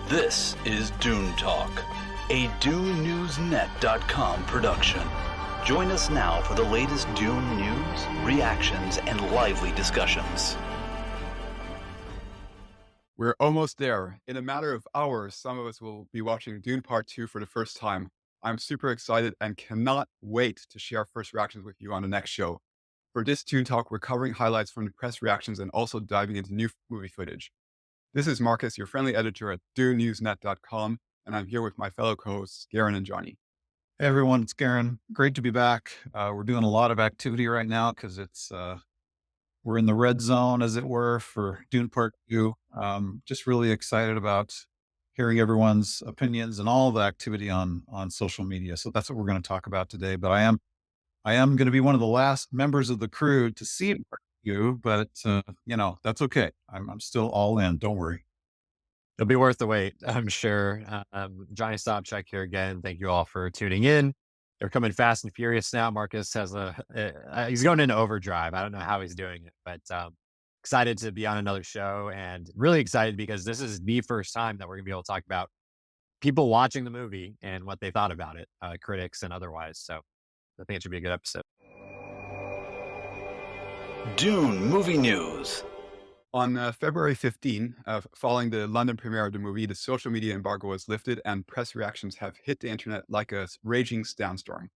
This is Dune Talk, a DuneNewsNet.com production. Join us now for the latest Dune news, reactions, and lively discussions. We're almost there. In a matter of hours, some of us will be watching Dune Part 2 for the first time. I'm super excited and cannot wait to share first reactions with you on the next show. For this Dune Talk, we're covering highlights from the press reactions and also diving into new movie footage. This is Marcus, your friendly editor at DuneNewsNet.com, and I'm here with my fellow co-hosts, Garen and Johnny. Hey everyone, it's Garen. Great to be back. We're doing a lot of activity right now because we're in the red zone, as it were, for Dune Part 2. Just really excited about hearing everyone's opinions and all the activity on social media. So that's what we're going to talk about today. But I am going to be one of the last members of the crew to see Part 2, but that's okay. I'm still all in. Don't worry. It'll be worth the wait, I'm sure. Johnny Stopcheck here again. Thank you all for tuning in. They're coming fast and furious now. Marcus has he's going into overdrive. I don't know how he's doing it, but excited to be on another show and really excited because this is the first time that we're gonna be able to talk about people watching the movie and what they thought about it, critics and otherwise. So I think it should be a good episode. Dune Movie News. On February 15, following the London premiere of the movie, the social media embargo was lifted and press reactions have hit the internet like a raging sandstorm.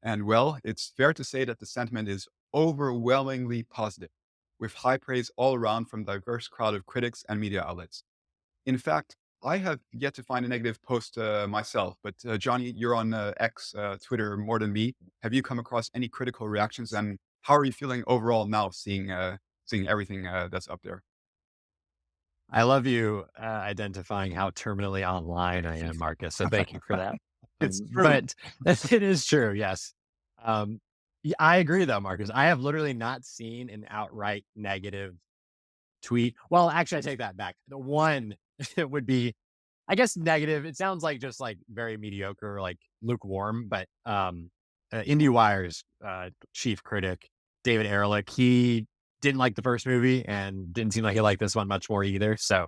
And well, it's fair to say that the sentiment is overwhelmingly positive, with high praise all around from a diverse crowd of critics and media outlets. In fact, I have yet to find a negative post myself, but Johnny, you're on X, Twitter more than me. Have you come across any critical reactions, and how are you feeling overall now seeing everything that's up there? I love you identifying how terminally online I am, Marcus. So thank you for that. It's true. But it is true. Yes. I agree though, Marcus. I have literally not seen an outright negative tweet. Well, actually I take that back. The one would be, I guess, negative. It sounds like just like very mediocre, like lukewarm, but IndieWire's chief critic, David Ehrlich, he didn't like the first movie and didn't seem like he liked this one much more either. So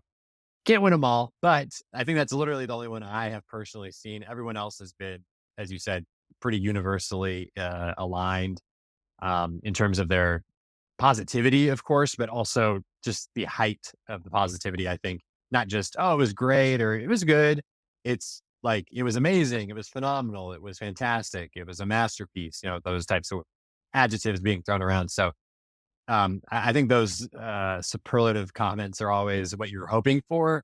can't win them all, but I think that's literally the only one I have personally seen. Everyone else has been, as you said, pretty universally aligned in terms of their positivity, of course, but also just the height of the positivity. I think not just, oh, it was great or it was good. It's like, it was amazing. It was phenomenal. It was fantastic. It was a masterpiece, those types of adjectives being thrown around. So I think those superlative comments are always what you're hoping for.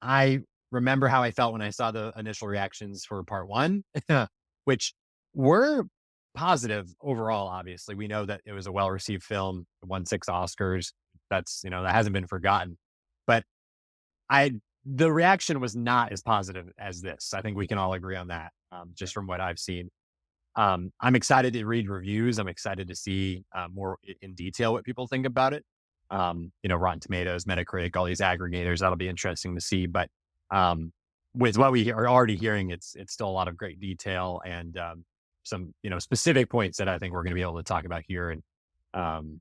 I remember how I felt when I saw the initial reactions for Part 1, which were positive overall. Obviously, we know that it was a well-received film, it won 6 Oscars. That's, that hasn't been forgotten. But the reaction was not as positive as this. I think we can all agree on that, just from what I've seen. I'm excited to read reviews. I'm excited to see more in detail what people think about it. Rotten Tomatoes, Metacritic, all these aggregators, that'll be interesting to see. But with what we are already hearing, it's still a lot of great detail and some, specific points that I think we're going to be able to talk about here. And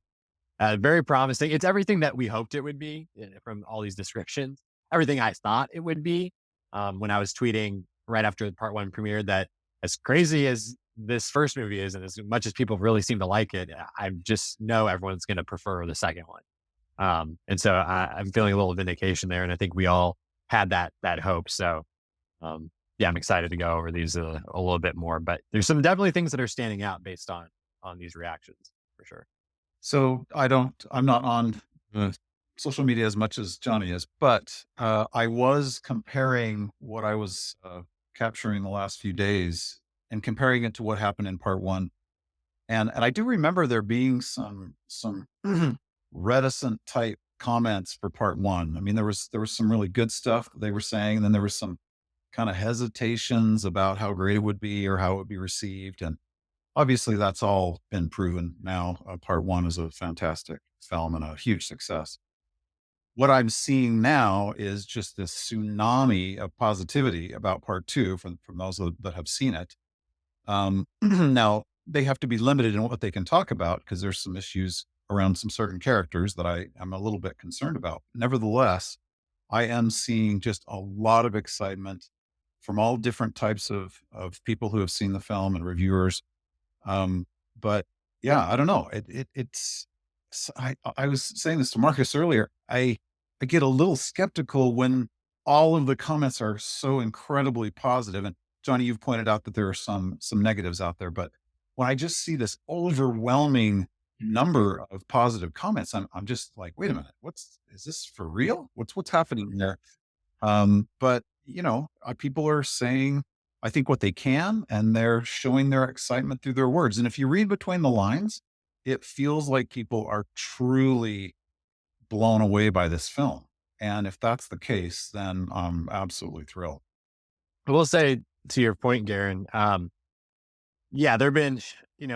very promising. It's everything that we hoped it would be from all these descriptions, everything I thought it would be when I was tweeting right after Part 1 premiered, that as crazy as this first movie is, and as much as people really seem to like it, I just know everyone's going to prefer the second one. And so I'm feeling a little vindication there. And I think we all had that hope. So, I'm excited to go over these a little bit more, but there's some definitely things that are standing out based on these reactions for sure. So I'm not on social media as much as Johnny is, but I was comparing what I was capturing the last few days and comparing it to what happened in Part 1. And I do remember there being some reticent type comments for Part 1. I mean, there was some really good stuff that they were saying, and then there was some kind of hesitations about how great it would be or how it would be received. And obviously that's all been proven now. Part 1 is a fantastic film and a huge success. What I'm seeing now is just this tsunami of positivity about Part 2 from those that have seen it. Now, they have to be limited in what they can talk about because there's some issues around some certain characters that I'm a little bit concerned about. Nevertheless, I am seeing just a lot of excitement from all different types of people who have seen the film and reviewers. But yeah, I don't know. I was saying this to Marcus earlier. I get a little skeptical when all of the comments are so incredibly positive. And Johnny, you've pointed out that there are some negatives out there, but when I just see this overwhelming number of positive comments, I'm just like, wait a minute, is this for real? What's happening there? But people are saying, I think, what they can, and they're showing their excitement through their words. And if you read between the lines, it feels like people are truly blown away by this film. And if that's the case, then I'm absolutely thrilled. I will say, to your point, Garen, yeah, there've been,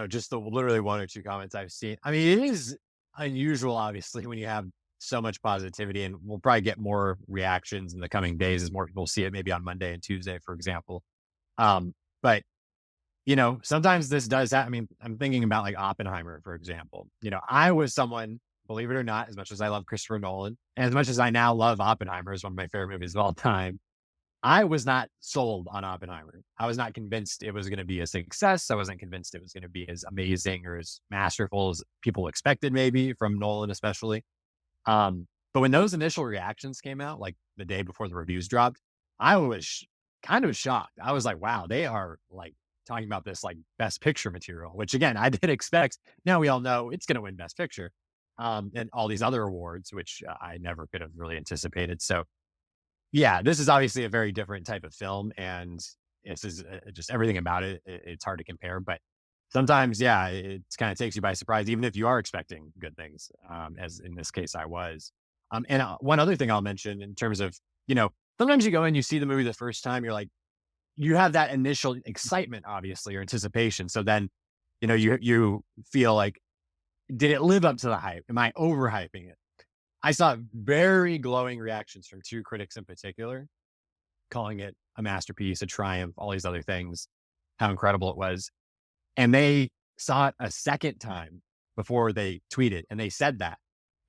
just the literally one or two comments I've seen. I mean, it is unusual, obviously, when you have so much positivity, and we'll probably get more reactions in the coming days as more people see it, maybe on Monday and Tuesday, for example. But sometimes this does happen. I mean, I'm thinking about like Oppenheimer, for example. I was someone, believe it or not, as much as I love Christopher Nolan, and as much as I now love Oppenheimer as one of my favorite movies of all time, I was not sold on Oppenheimer. I was not convinced it was going to be a success. I wasn't convinced it was going to be as amazing or as masterful as people expected, maybe from Nolan, especially. But when those initial reactions came out, like the day before the reviews dropped, I was kind of shocked. I was like, wow, they are like talking about this like best picture material, which again, I did expect. Now we all know it's going to win best picture, and all these other awards, which I never could have really anticipated. So yeah, this is obviously a very different type of film, and this is just everything about it. It's hard to compare, but sometimes, yeah, it kind of takes you by surprise, even if you are expecting good things, as in this case I was. And one other thing I'll mention in terms of, sometimes you go and you see the movie the first time, you're like, you have that initial excitement, obviously, or anticipation. So then, you feel like, did it live up to the hype? Am I overhyping it? I saw very glowing reactions from two critics in particular, calling it a masterpiece, a triumph, all these other things, how incredible it was. And they saw it a second time before they tweeted. And they said that.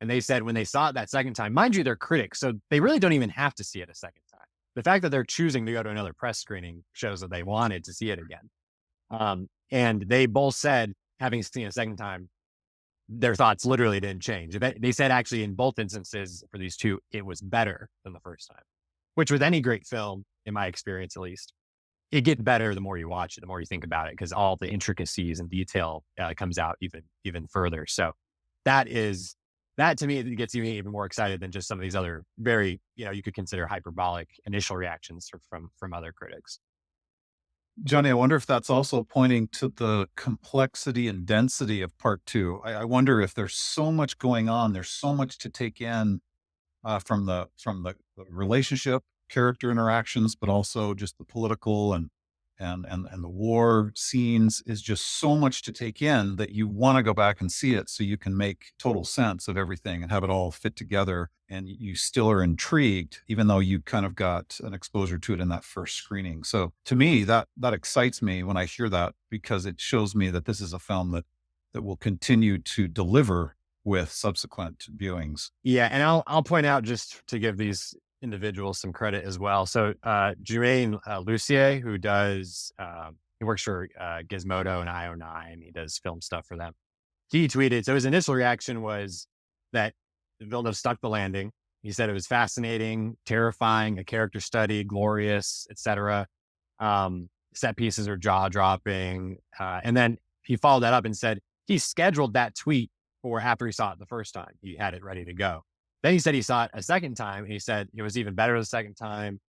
And they said when they saw it that second time, mind you, they're critics, so they really don't even have to see it a second time. The fact that they're choosing to go to another press screening shows that they wanted to see it again. And they both said, having seen it a second time, their thoughts literally didn't change. They said actually in both instances for these two, it was better than the first time, which with any great film, in my experience at least, it gets better the more you watch it, the more you think about it, because all the intricacies and detail comes out even further. So that to me, it gets me even more excited than just some of these other very, you could consider hyperbolic initial reactions from other critics. Johnny, I wonder if that's also pointing to the complexity and density of part two. I wonder if there's so much going on, there's so much to take in, from the relationship, character interactions, but also just the political and the war scenes is just so much to take in that you want to go back and see it so you can make total sense of everything and have it all fit together. And you still are intrigued, even though you kind of got an exposure to it in that first screening. So to me, that excites me when I hear that, because it shows me that this is a film that will continue to deliver with subsequent viewings. Yeah, and I'll point out, just to give these individuals some credit as well. So Jermaine Lucier, who does he works for Gizmodo and IO9. He does film stuff for them. He tweeted, so his initial reaction was that Villeneuve stuck the landing. He said it was fascinating, terrifying, a character study, glorious, etc. Set pieces are jaw dropping, and then he followed that up and said he scheduled that tweet for after he saw it the first time. He had it ready to go. Then he said he saw it a second time, and he said it was even better the second time.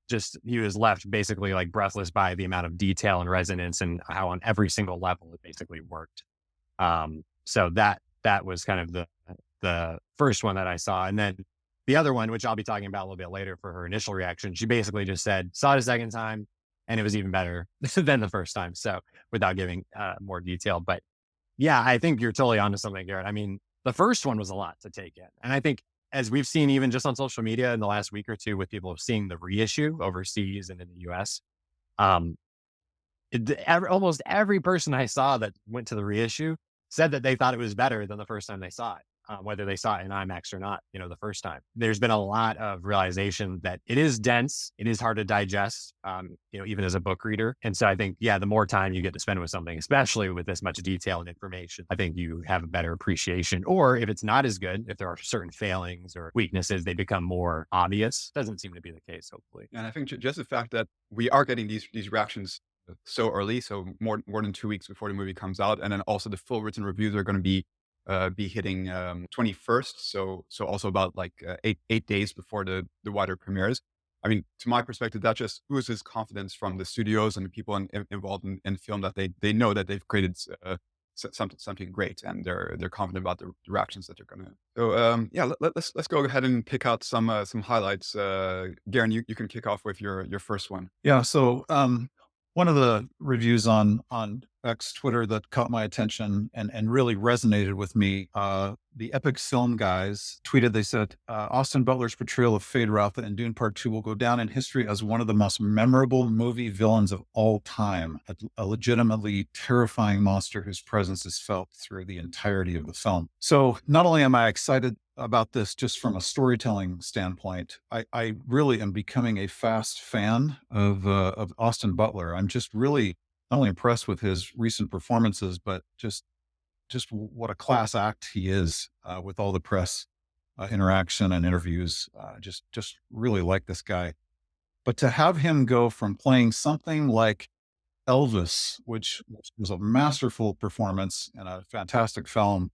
Just he was left basically like breathless by the amount of detail and resonance and how on every single level it basically worked. So that was kind of the first one that I saw. And then the other one, which I'll be talking about a little bit later for her initial reaction, she basically just said, saw it a second time and it was even better than the first time. So without giving more detail, but yeah, I think you're totally onto something, Garrett. I mean, the first one was a lot to take in. And I think, as we've seen even just on social media in the last week or two, with people seeing the reissue overseas and in the US, almost every person I saw that went to the reissue said that they thought it was better than the first time they saw it. whether they saw it in IMAX or not, the first time. There's been a lot of realization that it is dense, it is hard to digest, even as a book reader. And so I think, the more time you get to spend with something, especially with this much detail and information, I think you have a better appreciation. Or if it's not as good, if there are certain failings or weaknesses, they become more obvious. Doesn't seem to be the case, hopefully. And I think just the fact that we are getting these reactions so early, so more than 2 weeks before the movie comes out, and then also the full written reviews are going to be hitting 21st, so also about like 8 days before the wider premieres. I mean, to my perspective, that just boosts confidence from the studios and the people involved in film, that they know that they've created something great, and they're confident about the reactions that they're gonna. So let's go ahead and pick out some highlights. Garen, you can kick off with your first one. Yeah. So one of the reviews on X Twitter that caught my attention and really resonated with me, the Epic Film guys tweeted. They said Austin Butler's portrayal of Feyd-Rautha in Dune Part 2 will go down in history as one of the most memorable movie villains of all time, a legitimately terrifying monster whose presence is felt through the entirety of the film. So not only am I excited about this just from a storytelling standpoint, I really am becoming a fast fan of Austin Butler. I'm just really not only impressed with his recent performances, but just what a class act he is, with all the press interaction and interviews. Just really like this guy. But to have him go from playing something like Elvis, which was a masterful performance and a fantastic film,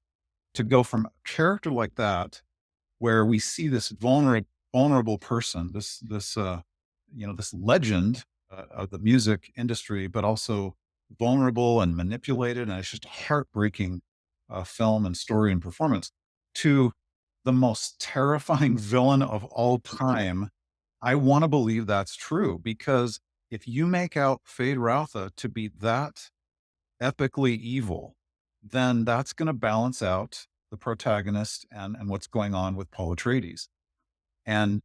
to go from a character like that, where we see this vulnerable person, this legend of the music industry, but also vulnerable and manipulated, and it's just a heartbreaking film and story and performance, to the most terrifying villain of all time. I want to believe that's true, because if you make out Feyd-Rautha to be that epically evil, then that's going to balance out the protagonist and what's going on with Paul Atreides. And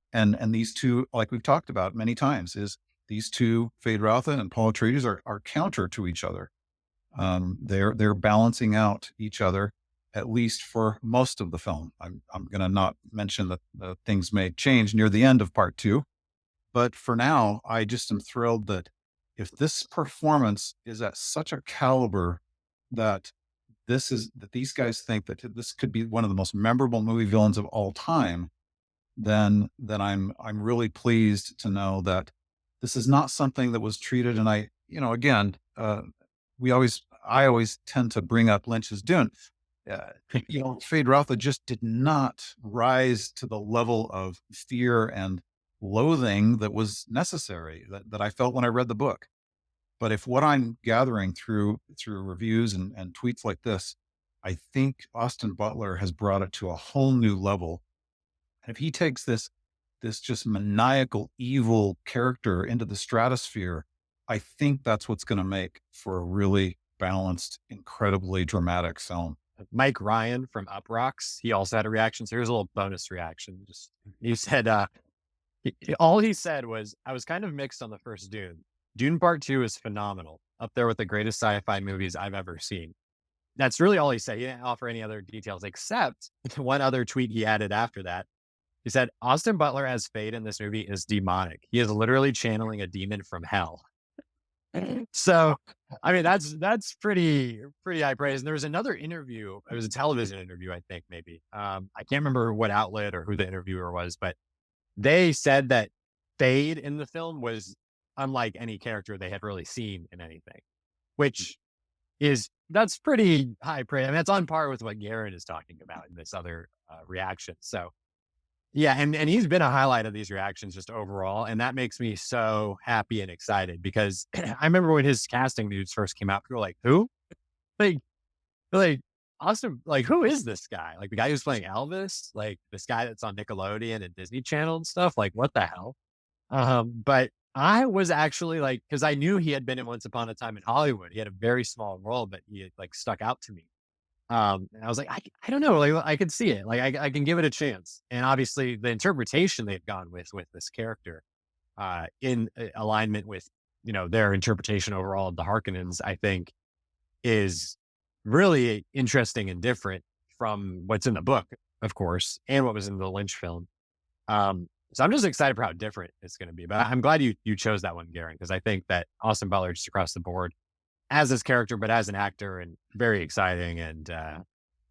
these two, like we've talked about many times, is these two, Feyd-Rautha and Paul Atreides, are counter to each other. They're balancing out each other, at least for most of the film. I'm going to not mention that the things may change near the end of Part 2, but for now, I just am thrilled that if this performance is at such a caliber that these guys think that this could be one of the most memorable movie villains of all time, then I'm really pleased to know that this is not something that was treated. And I always tend to bring up Lynch's Dune. Feyd-Rautha just did not rise to the level of fear and loathing that was necessary, that I felt when I read the book. But if what I'm gathering through reviews and tweets like this, I think Austin Butler has brought it to a whole new level. And if he takes this just maniacal, evil character into the stratosphere, I think that's what's going to make for a really balanced, incredibly dramatic film. Mike Ryan from Uprocks, he also had a reaction. So here's a little bonus reaction. He said, all he said was, I was kind of mixed on the first Dune. Dune Part 2 is phenomenal, up there with the greatest sci-fi movies I've ever seen. That's really all he said. He didn't offer any other details, except one other tweet he added after that. He said, Austin Butler as Feyd in this movie is demonic. He is literally channeling a demon from hell. So, I mean, that's pretty high praise. And there was another interview. It was a television interview, I think, maybe. I can't remember what outlet or who the interviewer was, but they said that Feyd in the film was unlike any character they had really seen in anything, which that's pretty high praise. I mean, that's on par with what Garen is talking about in this other reaction. So yeah, and he's been a highlight of these reactions just overall, and that makes me so happy and excited, because I remember when his casting news first came out, people were like, who? Like Austin, like, who is this guy? Like the guy who's playing Elvis, like this guy that's on Nickelodeon and Disney Channel and stuff, like what the hell? But I was actually like, because I knew he had been in Once Upon a Time in Hollywood. He had a very small role, but he had like stuck out to me. And I was like, I don't know, like I could see it, like I can give it a chance. And obviously the interpretation they've gone with this character, in alignment with, their interpretation overall of the Harkonnens, I think is really interesting and different from what's in the book, of course, and what was in the Lynch film. So I'm just excited for how different it's going to be. But I'm glad you chose that one, Garen, because I think that Austin Butler just across the board as his character, but as an actor, and very exciting. And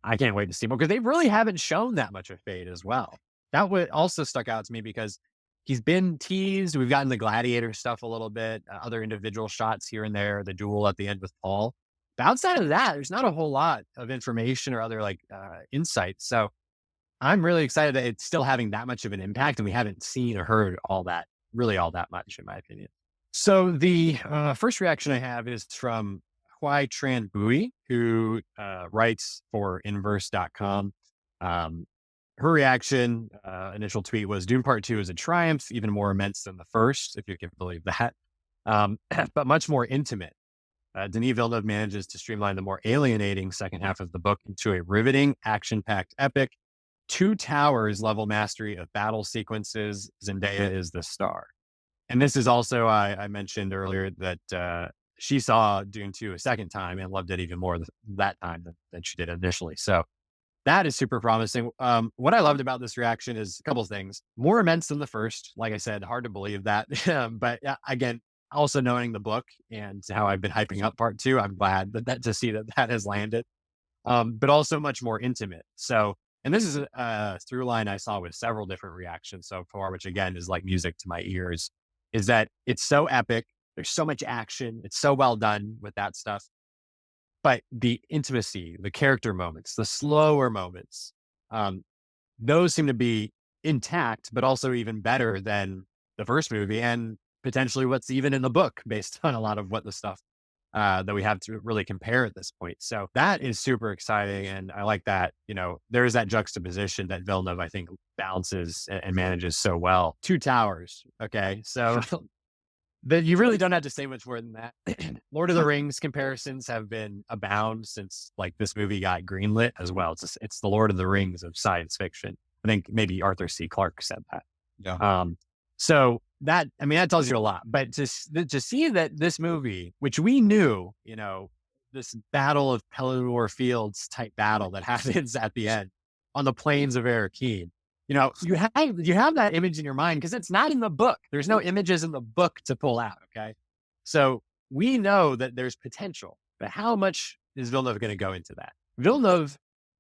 I can't wait to see more because they really haven't shown that much of Feyd as well. That would also stuck out to me because he's been teased. We've gotten the gladiator stuff a little bit, other individual shots here and there, the duel at the end with Paul. But outside of that, there's not a whole lot of information or other insights. So I'm really excited that it's still having that much of an impact, and we haven't seen or heard all that much, in my opinion. So the first reaction I have is from Hoai Tran Bui, who writes for inverse.com. Her reaction, initial tweet was, Dune Part 2 is a triumph, even more immense than the first, if you can believe that, but much more intimate. Denis Villeneuve manages to streamline the more alienating second half of the book into a riveting, action-packed epic. Two Towers level mastery of battle sequences. Zendaya is the star. And this is also, I mentioned earlier that she saw Dune 2 a second time and loved it even more that time than she did initially. So that is super promising. What I loved about this reaction is a couple of things. More immense than the first. Like I said, hard to believe that. But again, also knowing the book and how I've been hyping up part 2, I'm glad that to see that has landed. But also much more intimate. So, and this is a through line I saw with several different reactions so far, which again is like music to my ears, is that it's so epic. There's so much action. It's so well done with that stuff. But the intimacy, the character moments, the slower moments, those seem to be intact, but also even better than the first movie and potentially what's even in the book based on a lot of what the stuff that we have to really compare at this point. So that is super exciting. And I like that, there is that juxtaposition that Villeneuve, I think, balances and manages so well. Two Towers. Okay. So that you really don't have to say much more than that. Lord of the Rings comparisons have been abound since this movie got greenlit as well. It's the Lord of the Rings of science fiction. I think maybe Arthur C. Clarke said that. Yeah. So that tells you a lot, but to see that this movie, which we knew, this Battle of Pelennor Fields type battle that happens at the end on the plains of Arrakeen, you have that image in your mind because it's not in the book. There's no images in the book to pull out. Okay. So we know that there's potential, but how much is Villeneuve going to go into that? Villeneuve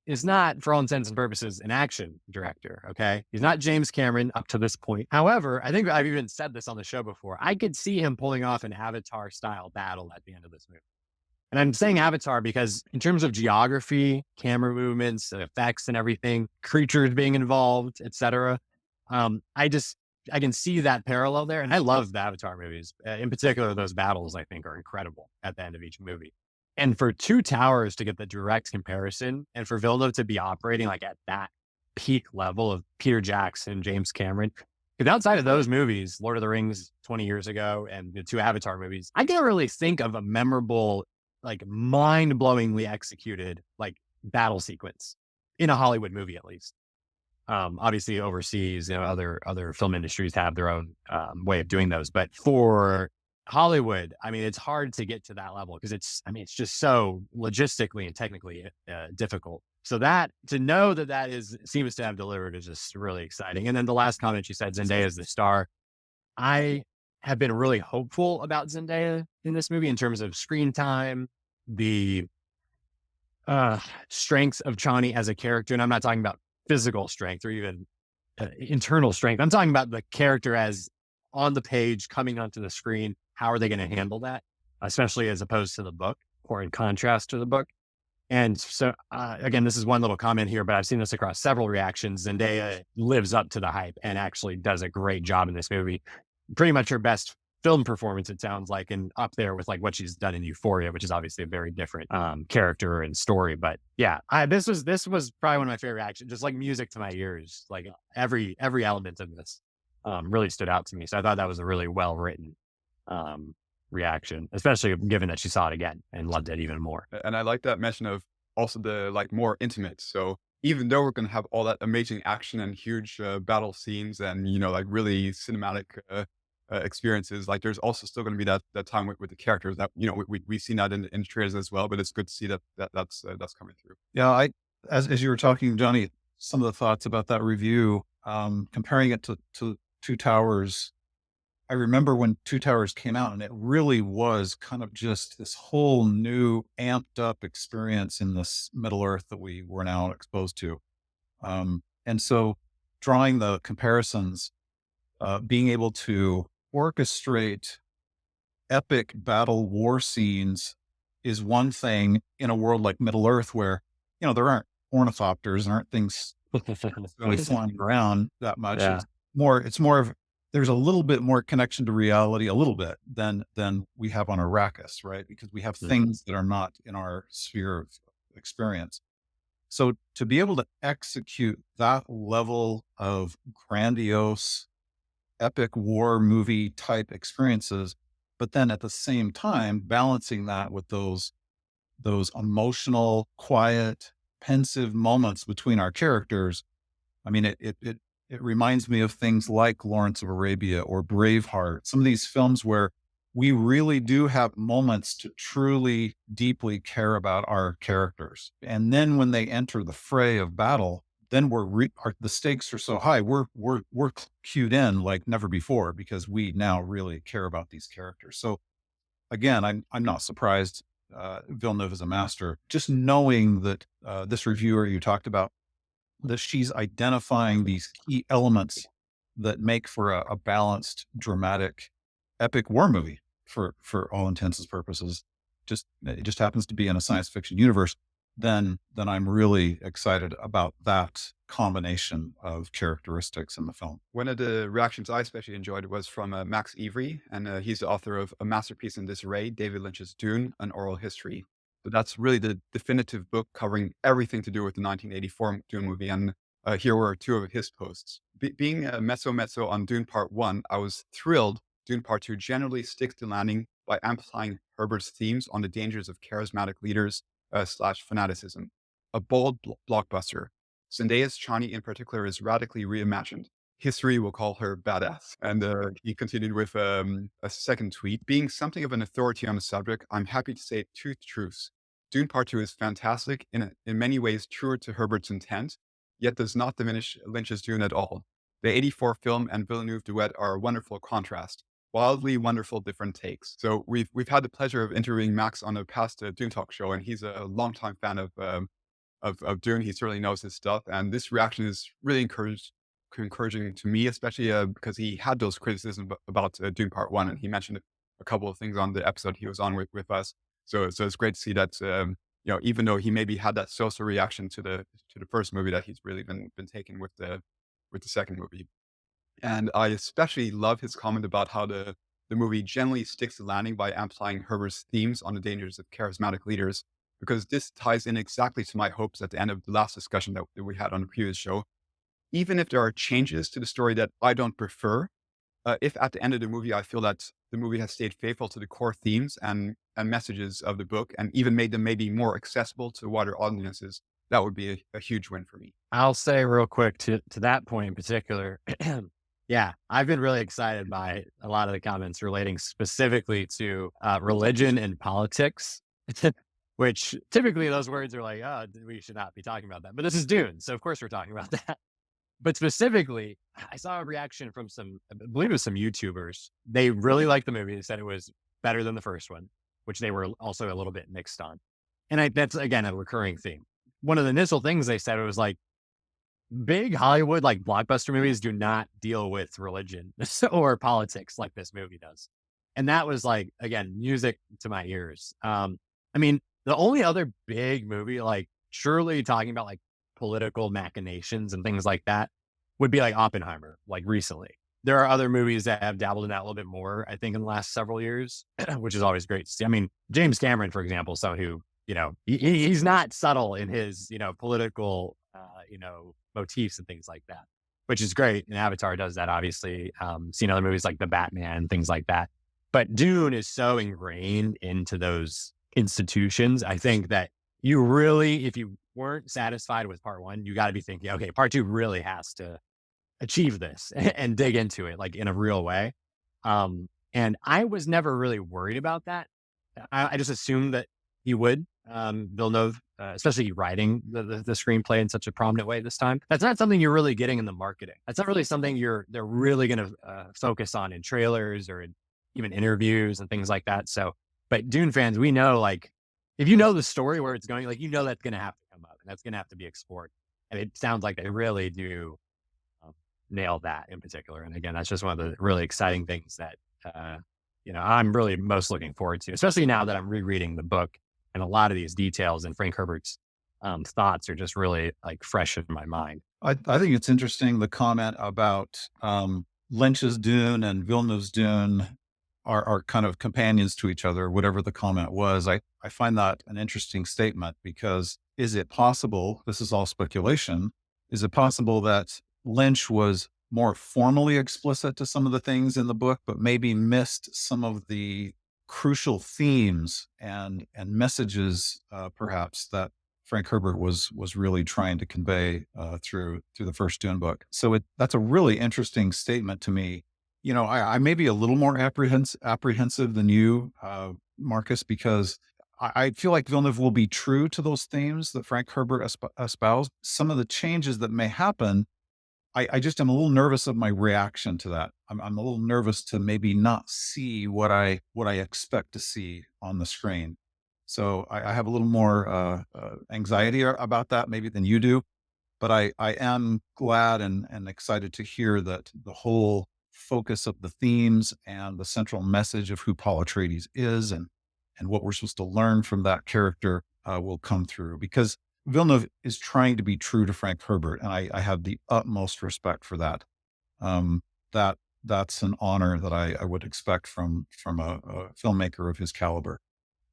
is not, for all intents and purposes, an action director. Okay. He's not James Cameron up to this point. However, I think I've even said this on the show before. I could see him pulling off an Avatar style battle at the end of this movie. And I'm saying Avatar because in terms of geography, camera movements, effects and everything, creatures being involved, etc. I can see that parallel there. And I love the Avatar movies. In particular, those battles I think are incredible at the end of each movie. And for Two Towers to get the direct comparison and for Villeneuve to be operating at that peak level of Peter Jackson, James Cameron, because outside of those movies, Lord of the Rings 20 years ago and the two Avatar movies, I can't really think of a memorable, mind-blowingly executed, battle sequence in a Hollywood movie, at least. Obviously overseas, other film industries have their own way of doing those. But for Hollywood, it's hard to get to that level because it's just so logistically and technically difficult. So to know that seems to have delivered is just really exciting. And then the last comment she said, Zendaya is the star. I have been really hopeful about Zendaya in this movie in terms of screen time, the strengths of Chani as a character. And I'm not talking about physical strength or even internal strength. I'm talking about the character as on the page coming onto the screen. How are they going to handle that, especially as opposed to the book or in contrast to the book? And so, again, this is one little comment here, but I've seen this across several reactions. Zendaya lives up to the hype and actually does a great job in this movie. Pretty much her best film performance, it sounds like, and up there with what she's done in Euphoria, which is obviously a very different character and story. But yeah, this was probably one of my favorite reactions, just music to my ears. Every element of this really stood out to me. So I thought that was a really well written reaction, especially given that she saw it again and loved it even more. And I like that mention of also the more intimate. So even though we're going to have all that amazing action and huge battle scenes and really cinematic experiences, there's also still going to be that time with the characters that we've seen that in trailers as well. But it's good to see that's coming through. Yeah, As you were talking, Johnny, some of the thoughts about that review, comparing it to Two Towers. I remember when Two Towers came out, and it really was kind of just this whole new amped up experience in this Middle Earth that we were now exposed to. And so drawing the comparisons, being able to orchestrate epic battle war scenes is one thing in a world like Middle Earth where, there aren't ornithopters and aren't things really flying around that much. Yeah. It's more of, there's a little bit more connection to reality, a little bit than we have on Arrakis, right? Because we have things that are not in our sphere of experience. So to be able to execute that level of grandiose, epic war movie type experiences, but then at the same time balancing that with those emotional, quiet, pensive moments between our characters. I mean, it reminds me of things like Lawrence of Arabia or Braveheart, some of these films where we really do have moments to truly deeply care about our characters. And then when they enter the fray of battle, then the stakes are so high. We're cued in like never before because we now really care about these characters. So again, I'm not surprised. Villeneuve is a master. Just knowing that this reviewer you talked about, that she's identifying these key elements that make for a balanced, dramatic, epic war movie for all intents and purposes. It just happens to be in a science fiction universe. Then I'm really excited about that combination of characteristics in the film. One of the reactions I especially enjoyed was from Max Avery, and he's the author of A Masterpiece in Disarray, David Lynch's Dune, An Oral History. So that's really the definitive book covering everything to do with the 1984 Dune movie, and here were two of his posts. Being a mezzo on Dune Part 1, I was thrilled Dune Part 2 generally sticks to landing by amplifying Herbert's themes on the dangers of charismatic leaders slash fanaticism. A bold blockbuster. Zendaya's Chani in particular is radically reimagined. History will call her badass. And he continued with a second tweet. Being something of an authority on the subject, I'm happy to say two truths. Dune Part 2 is fantastic, in many ways truer to Herbert's intent, yet does not diminish Lynch's Dune at all. The 84 film and Villeneuve duet are a wonderful contrast. Wildly wonderful different takes. So we've had the pleasure of interviewing Max on a past Dune Talk show, and he's a longtime fan of Dune. He certainly knows his stuff, and this reaction is really encouraging to me, especially because he had those criticisms about Dune Part 1, and he mentioned a couple of things on the episode he was on with us. So it's great to see that even though he maybe had that social reaction to the first movie, that he's really been taken with the second movie. And I especially love his comment about how the movie generally sticks to landing by amplifying Herbert's themes on the dangers of charismatic leaders, because this ties in exactly to my hopes at the end of the last discussion that we had on the previous show. Even if there are changes to the story that I don't prefer, if at the end of the movie I feel that the movie has stayed faithful to the core themes and messages of the book, and even made them maybe more accessible to wider audiences, that would be a huge win for me. I'll say real quick to that point in particular. Yeah, I've been really excited by a lot of the comments relating specifically to religion and politics, which typically those words are like, oh, we should not be talking about that. But this is Dune, so of course we're talking about that. But specifically, I saw a reaction from I believe it was some YouTubers. They really liked the movie. They said it was better than the first one, which they were also a little bit mixed on. And that's, again, a recurring theme. One of the initial things they said, it was like, big Hollywood, like blockbuster movies, do not deal with religion or politics like this movie does. And that was like, again, music to my ears. I mean, the only other big movie, like surely talking about like political machinations and things like that, would be like Oppenheimer, like recently. There are other movies that have dabbled in that a little bit more, I think, in the last several years, which is always great to see. I mean, James Cameron, for example, someone who, he's not subtle in his, political, motifs and things like that, which is great. And Avatar does that, obviously. Seen other movies like The Batman, things like that. But Dune is so ingrained into those institutions. I think that you really, if you weren't satisfied with part one, you got to be thinking, okay, part two really has to achieve this and dig into it like in a real way. And I was never really worried about that. I just assumed that he would, Villeneuve, especially writing the screenplay in such a prominent way this time. That's not something you're really getting in the marketing. That's not really something they're really going to focus on in trailers or in even interviews and things like that. So, but Dune fans, we know, like, if you know the story where it's going, like, you know that's going to have to come up and that's going to have to be explored. And it sounds like they really do nail that in particular. And again, that's just one of the really exciting things that I'm really most looking forward to, especially now that I'm rereading the book, and a lot of these details and Frank Herbert's thoughts are just really like fresh in my mind. I think it's interesting, the comment about Lynch's Dune and Villeneuve's Dune are kind of companions to each other, whatever the comment was. I find that an interesting statement, because is it possible, this is all speculation, is it possible that Lynch was more formally explicit to some of the things in the book, but maybe missed some of the crucial themes and messages, perhaps, that Frank Herbert was really trying to convey through the first Dune book? So that's a really interesting statement to me. I may be a little more apprehensive than you, Marcus, because I feel like Villeneuve will be true to those themes that Frank Herbert espoused. Some of the changes that may happen, I just am a little nervous of my reaction to that. I'm a little nervous to maybe not see what I expect to see on the screen. So I have a little more anxiety about that maybe than you do. But I am glad and excited to hear that the whole focus of the themes and the central message of who Paul Atreides is and what we're supposed to learn from that character will come through, because Villeneuve is trying to be true to Frank Herbert, and I have the utmost respect for that. That's an honor that I would expect from a filmmaker of his caliber.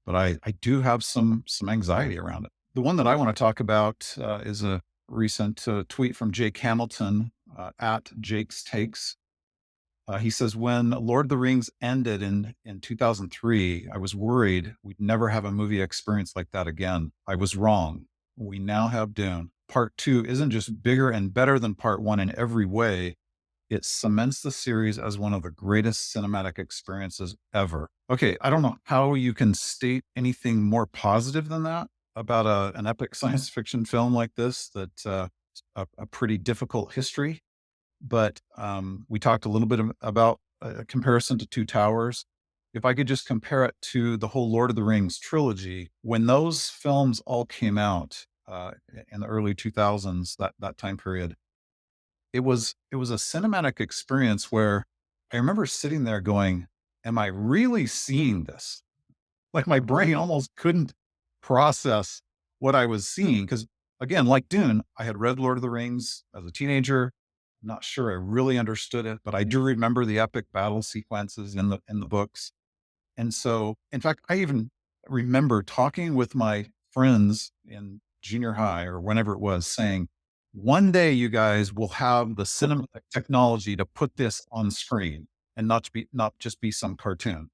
But I do have some anxiety around it. The one that I want to talk about is a recent tweet from Jake Hamilton at Jake's Takes. He says, when Lord of the Rings ended in 2003, I was worried we'd never have a movie experience like that again. I was wrong. We now have Dune. Part 2 isn't just bigger and better than Part 1 in every way. It cements the series as one of the greatest cinematic experiences ever. Okay, I don't know how you can state anything more positive than that about an epic science fiction film like this, that's a pretty difficult history. But we talked a little bit about a comparison to Two Towers. If I could just compare it to the whole Lord of the Rings trilogy, when those films all came out in the early 2000s, that time period, it was a cinematic experience where I remember sitting there going, am I really seeing this? Like, my brain almost couldn't process what I was seeing. Because again, like Dune, I had read Lord of the Rings as a teenager. Not sure I really understood it, but I do remember the epic battle sequences in the books. And so, in fact, I even remember talking with my friends in junior high or whenever it was, saying, one day you guys will have the cinematic technology to put this on screen and not just be some cartoon.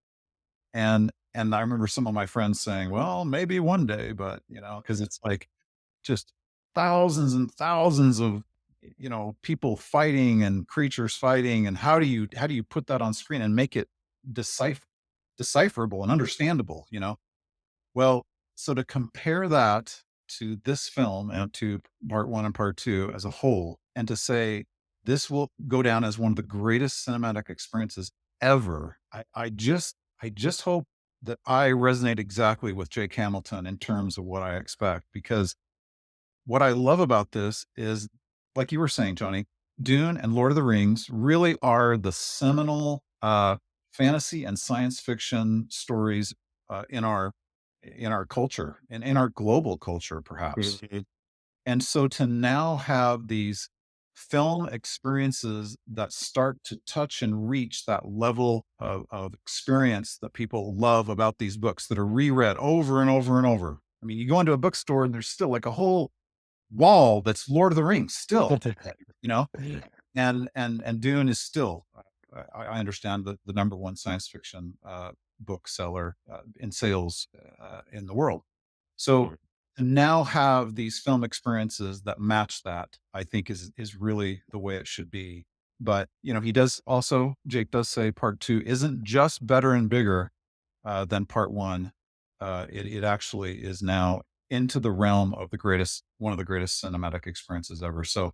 And I remember some of my friends saying, well, maybe one day, but because it's like just thousands and thousands of people fighting and creatures fighting, and how do you put that on screen and make it decipherable and understandable? Well, so to compare that to this film and to Part 1 and Part 2 as a whole, and to say this will go down as one of the greatest cinematic experiences ever, I just hope that I resonate exactly with Jake Hamilton in terms of what I expect, because what I love about this is, like you were saying, Johnny, Dune and Lord of the Rings really are the seminal fantasy and science fiction stories in our culture and in our global culture, perhaps. Mhm. And so to now have these film experiences that start to touch and reach that level of experience that people love about these books, that are reread over and over and over. I mean, you go into a bookstore and there's still like a whole wall that's Lord of the Rings still, you know, and Dune is still, I understand, the number one science fiction bookseller in sales in the world. So to now have these film experiences that match that, I think is really the way it should be. But Jake does say Part 2 isn't just better and bigger than Part 1. It actually is now into the realm of one of the greatest cinematic experiences ever. So,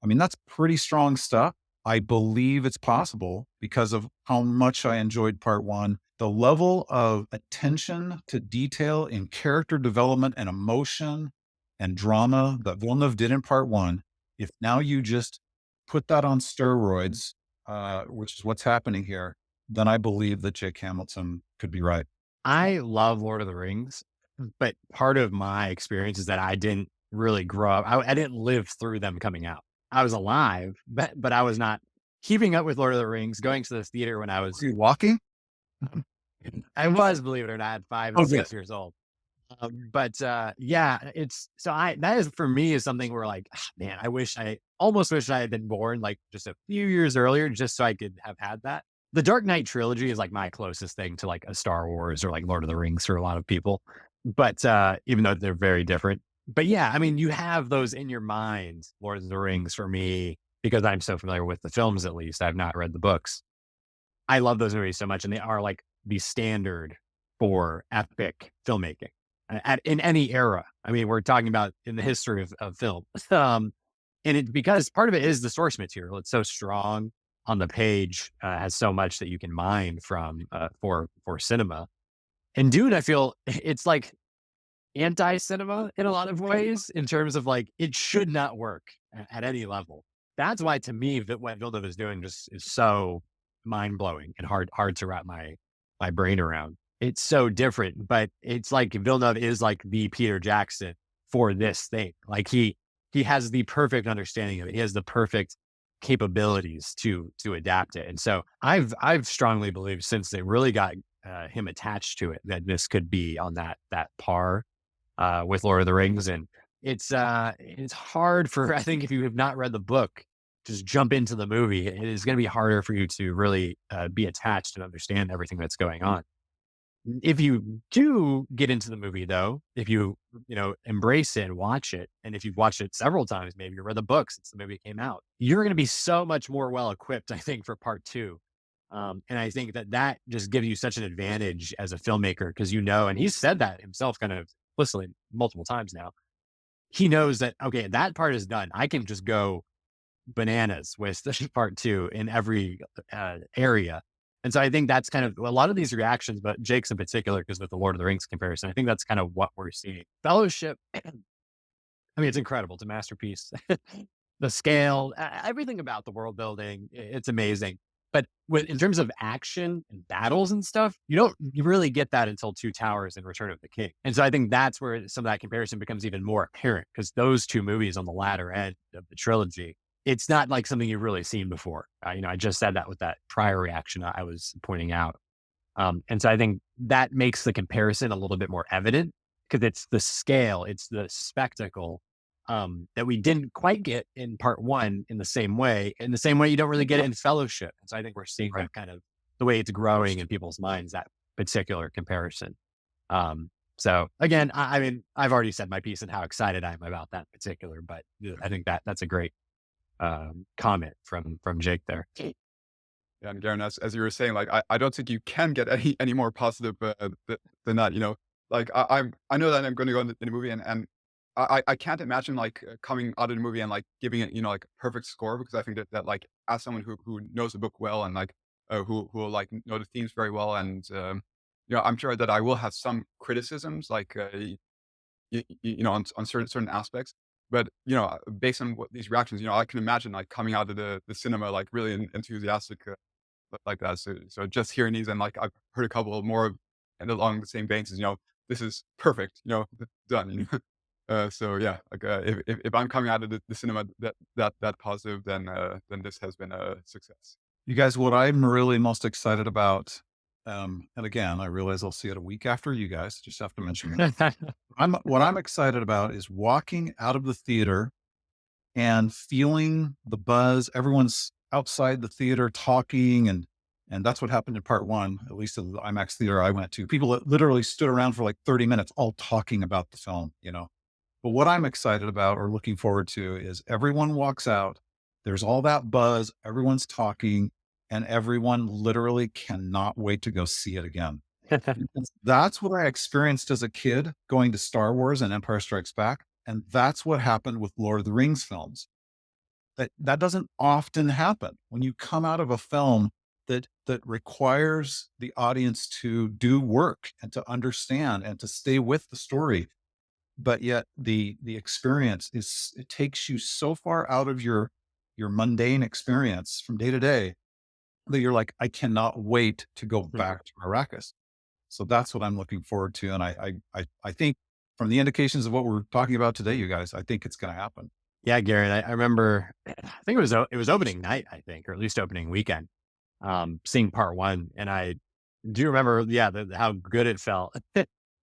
I mean, that's pretty strong stuff. I believe it's possible because of how much I enjoyed part one. The level of attention to detail in character development and emotion and drama that Villeneuve did in part one. If now you just put that on steroids, which is what's happening here, then I believe that Jake Hamilton could be right. I love Lord of the Rings, but part of my experience is that I didn't really grow up. I didn't live through them coming out. I was alive, but I was not keeping up with Lord of the Rings, going to the theater when I Are was, you walking? I was, believe it or not, 5 Oh, and good. 6 years old. Yeah, it's so that is for me is something where like, man, I almost wish I had been born like just a few years earlier, just so I could have had that. The Dark Knight trilogy is like my closest thing to like a Star Wars or like Lord of the Rings for a lot of people. But even though they're very different. But yeah, I mean, you have those in your mind, Lord of the Rings for me, because I'm so familiar with the films, at least. I've not read the books. I love those movies so much, and they are like the standard for epic filmmaking in any era. I mean, we're talking about in the history of film. And it's because part of it is the source material. It's so strong on the page, has so much that you can mine from for cinema. And Dune, I feel it's like anti-cinema in a lot of ways in terms of like it should not work at any level. That's why to me that what Villeneuve is doing just is so mind-blowing and hard to wrap my brain around. It's so different, but it's like Villeneuve is like the Peter Jackson for this thing. Like he has the perfect understanding of it. He has the perfect capabilities to adapt it. And so I've strongly believed since they really got him attached to it that this could be on that par with Lord of the Rings. And it's hard for I think if you have not read the book, just jump into the movie. It is going to be harder for you to really be attached and understand everything that's going on. If you do get into the movie, though, if you embrace it, watch it, and if you've watched it several times, maybe you read the book since the movie came out, you're going to be so much more well equipped, I think, for part two. And I think that just gives you such an advantage as a filmmaker because and he's said that himself kind of explicitly multiple times now. He knows that, okay, that part is done. I can just go bananas with part two in every area. And so I think that's kind of a lot of these reactions, but Jake's in particular, because with the Lord of the Rings comparison, I think that's kind of what we're seeing. Fellowship, I mean, it's incredible. It's a masterpiece. The scale, everything about the world building, it's amazing. But in terms of action and battles and stuff, you really get that until Two Towers and Return of the King. And so I think that's where some of that comparison becomes even more apparent because those two movies on the latter end of the trilogy, it's not like something you've really seen before. I just said that with that prior reaction I was pointing out. And so I think that makes the comparison a little bit more evident because it's the scale, it's the spectacle that we didn't quite get in part one in the same way you don't really get it in Fellowship. And so I think we're seeing that kind of the way it's growing in people's minds, that particular comparison. So again, I mean, I've already said my piece and how excited I am about that particular, but I think that's a great comment from Jake there. Yeah, and Garen, as you were saying, like I don't think you can get any more positive than that. Like I know that I'm going to go in the movie and I can't imagine like coming out of the movie and like giving it like a perfect score because I think that like as someone who knows the book well and like who will like know the themes very well and I'm sure that I will have some criticisms like on certain aspects. But based on what these reactions, I can imagine like coming out of the cinema like really enthusiastic like that. So just hearing these and like I've heard a couple more and along the same veins, this is perfect, done. So yeah, like if I'm coming out of the cinema that positive, then this has been a success. You guys, what I'm really most excited about, and again, I realize I'll see it a week after you guys. Just have to mention it. What I'm excited about is walking out of the theater and feeling the buzz. Everyone's outside the theater talking, and that's what happened in part one, at least at the IMAX theater I went to. People that literally stood around for like 30 minutes, all talking about the film. But what I'm excited about or looking forward to is everyone walks out. There's all that buzz. Everyone's talking, and everyone literally cannot wait to go see it again. That's what I experienced as a kid going to Star Wars and Empire Strikes Back. And that's what happened with Lord of the Rings films. That doesn't often happen when you come out of a film that requires the audience to do work and to understand and to stay with the story. But yet the experience it takes you so far out of your mundane experience from day to day that you're like, I cannot wait to go back to Arrakis. So that's what I'm looking forward to. And I think from the indications of what we're talking about today, you guys, I think it's going to happen. Yeah, Garrett, I remember, I think it was opening night, I think, or at least opening weekend, seeing part one. And I do remember, yeah, how good it felt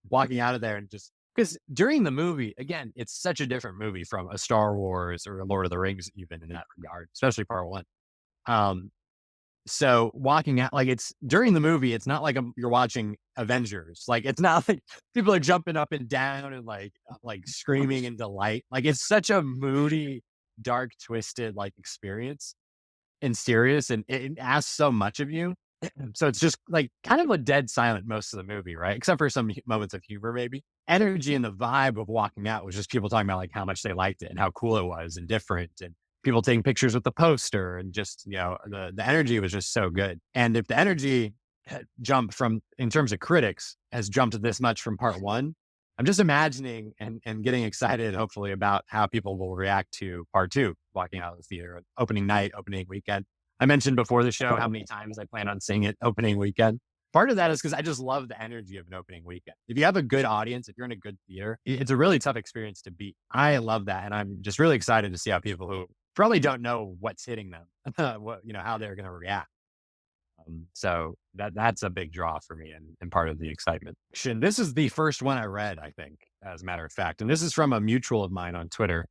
walking out of there and just because during the movie, again, it's such a different movie from a Star Wars or a Lord of the Rings, even in that regard, especially part one. Um, so walking out, like it's during the movie, it's not like you're watching Avengers. Like it's not like people are jumping up and down and like screaming in delight. Like it's such a moody, dark, twisted like experience and serious, and it asks so much of you. So it's just like kind of a dead silent most of the movie, right? Except for some moments of humor, maybe. Energy and the vibe of walking out was just people talking about like how much they liked it and how cool it was and different, and people taking pictures with the poster, and just, you know, the energy was just so good. And if the energy had jumped from, in terms of critics, has jumped this much from part one, I'm just imagining and getting excited, hopefully, about how people will react to part two, walking out of the theater, opening night, opening weekend. I mentioned before the show how many times I plan on seeing it opening weekend. Part of that is because I just love the energy of an opening weekend. If you have a good audience, if you're in a good theater, it's a really tough experience to beat. I love that. And I'm just really excited to see how people who probably don't know what's hitting them, how they're going to react. So that's a big draw for me and part of the excitement. This is the first one I read, I think, as a matter of fact. And this is from a mutual of mine on Twitter.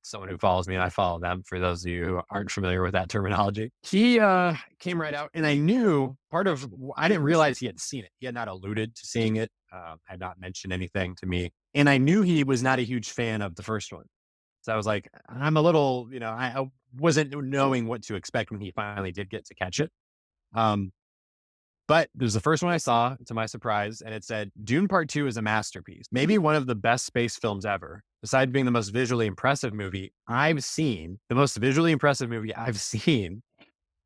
Someone who follows me, and I follow them, for those of you who aren't familiar with that terminology. He came right out, and I knew I didn't realize he had seen it. He had not alluded to seeing it, had not mentioned anything to me. And I knew he was not a huge fan of the first one. So I was like, I'm a little, I wasn't knowing what to expect when he finally did get to catch it. But it was the first one I saw, to my surprise, and it said, Dune Part 2 is a masterpiece, maybe one of the best space films ever. Besides being the most visually impressive movie I've seen,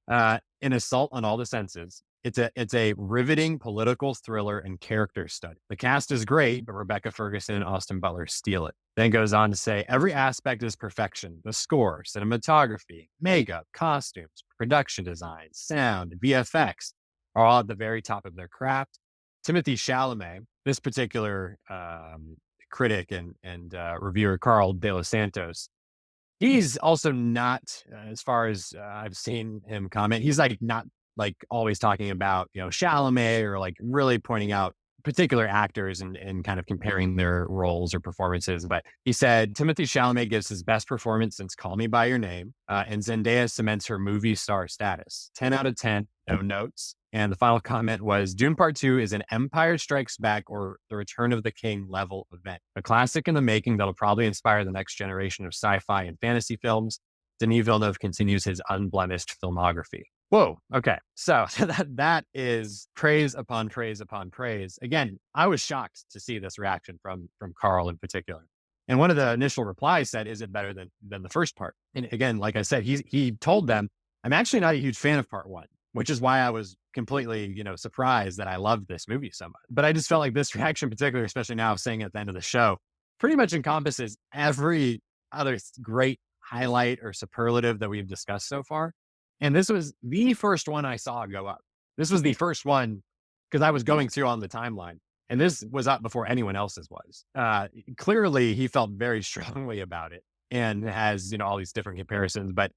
in assault on all the senses. It's a riveting political thriller and character study. The cast is great, but Rebecca Ferguson and Austin Butler steal it. Then goes on to say, every aspect is perfection. The score, cinematography, makeup, costumes, production design, sound, VFX are all at the very top of their craft. Timothée Chalamet, this particular critic and reviewer, Carl De Los Santos, he's also not, as far as I've seen him comment, he's like not like always talking about, Chalamet, or like really pointing out particular actors and kind of comparing their roles or performances. But he said, Timothée Chalamet gives his best performance since Call Me By Your Name, and Zendaya cements her movie star status. 10 out of 10, no notes. And the final comment was, Dune Part 2 is an Empire Strikes Back or The Return of the King level event. A classic in the making that'll probably inspire the next generation of sci-fi and fantasy films. Denis Villeneuve continues his unblemished filmography. Whoa. Okay. So that is praise upon praise upon praise. Again, I was shocked to see this reaction from Carl in particular. And one of the initial replies said, is it better than the first part? And again, like I said, he told them, I'm actually not a huge fan of part one, which is why I was completely, surprised that I loved this movie so much. But I just felt like this reaction, particularly, especially now saying at the end of the show, pretty much encompasses every other great highlight or superlative that we've discussed so far. And this was the first one I saw go up. This was the first one because I was going through on the timeline, and this was up before anyone else's was. Clearly, he felt very strongly about it and has, all these different comparisons. But